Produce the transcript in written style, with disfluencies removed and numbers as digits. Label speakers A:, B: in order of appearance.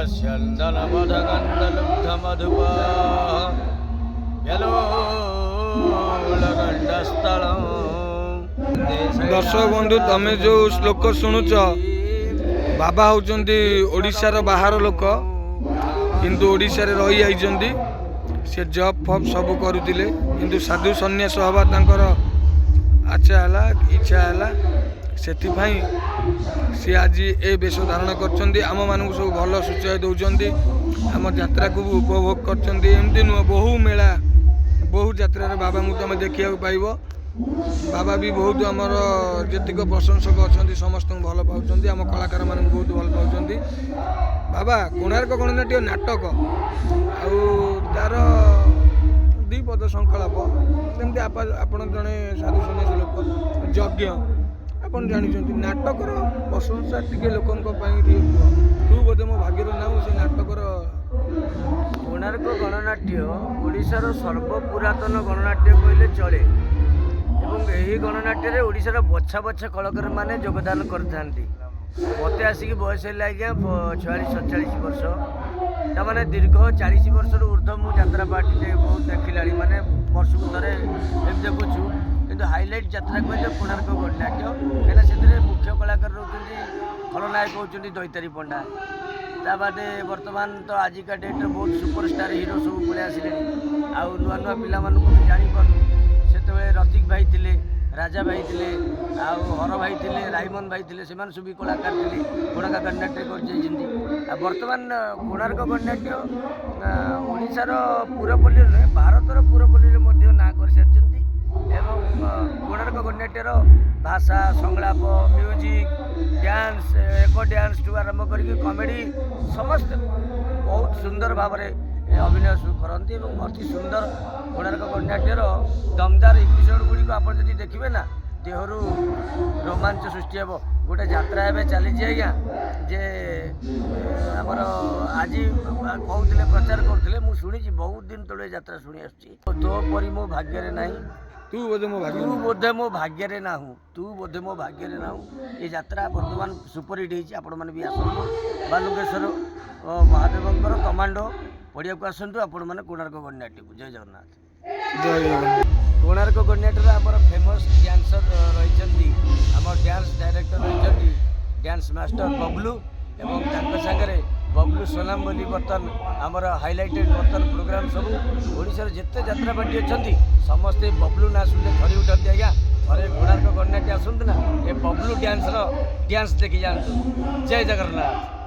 A: स्यन्दनमधगन्धलुब्धमधुपा व्यलोलगण्डस्थलम्।
B: दर्शक बंधु तमें जो श्लोक शुणुच बाबा होचंदी ओडिशार बाहर लोक किंतु ओडिशा रे रही आइचंदी। से जॉब फॉब सब करुतिले किंतु साधु सन्यास हवा तांकर आच्छा है इच्छा है से आज ए वेश धारण करछंदी। आम मानक सब भल सूचय दौरान आम यात्रा को भी उपभोग करछंदी। एमती नुह बहु मेला बहु यात्रा बाबा को तुम देखा पाइब। बाबा भी बहुत आमर जेतिक प्रशंसक अच्छा समस्त भल पाँच आम कलाकार मान बहुत भल पाँच। बाबा कोणार्क गणनाट्य नाटक आर द्विपद संकल्प जमी आपण जड़े साधु सन्यासी लोक यज्ञ आपड़ जानते नाटकर प्रशंसा टे लोक तू बोधे मो भाग्य ना से नाटकर
A: कोणार्क गणनाट्य ओडिशार सर्वपुरातन गणनाट्य कहले चले। यही गणनाट्य ओडिशार बछा बछा कलाकार माने योगदान करते। मत आसिक बयस है आज्ञा 46-47 वर्ष ताने दीर्घ 40 वर्ष ऊर्ध्व मुझे यात्रा पार्टी बहुत देखला माने वर्ष को थे देखुचु कि हाइलाइट यात्रा कहले कोणार्क गणनाट्य कहीं से मुख्य कलाकार रोचे खलनायक होती दैतारी पंडा ताबादे बर्तमान तो आजिका डेट्रे बहुत सुपरस्टार हिरो सब पलि आसिले आउ नुआ नुआ पिला भी जापारू से रतिक भाई थे राजा भाई थे हर भाई थे रायमन भाई थे से सब कलाकार थे कोणार्क गणनाट्य कर बर्तमान कोणार्क गणनाट्य ओडिशार पुरपल्ली नुहे भारतर पुरपल्ली ना कर सारी कोणार्क गणनाट्यर भाषा संलाप म्यूजिक डांस एक डांस टू आरंभ कर कमेडी समस्त बहुत सुंदर भाव में अभिनय करती अति सुंदर कोणार्क गणनाट्यर दमदार एपिसोड गुड़िक आप देखिए ना देहरु रोमांच सृष्टि हे गोटे यात्रा एवं चली आज्ञा जे आमर आज कहते प्रचार करते मुझे बहुत दिन तले यात्रा शुणी आसुची तो परी मो भाग्य ना तू बोधे मो भाग्य ना हूँ तू बोधे मो भाग्य ना हूँ ये यात्रा बर्तमान सुपरहिट होती आपण मैंने भी आसतु बालुकेश्वर महादेवंकर कमांडो पड़िया को आसतु आपण मैंने कोणार्क गणनाट्य को जय जगन्नाथ। कोणार्क गणनाट्य आमर फेमस डांसर रही आम डांस डायरेक्टर रही डांस मास्टर बबलू एवं सागर बबलू सोनाम बोली बर्तन आमर हाइलाइटेड बर्तन प्रोग्राम सब ओडिशार जिते यात्रा पार्टी अच्छा समस्ते बबलू ना शुणे थरी उठती आज्ञा थे कोणार्क गणनाट्य आसतु ना ये बबलू डांस देखी जातु। जय जगन्नाथ।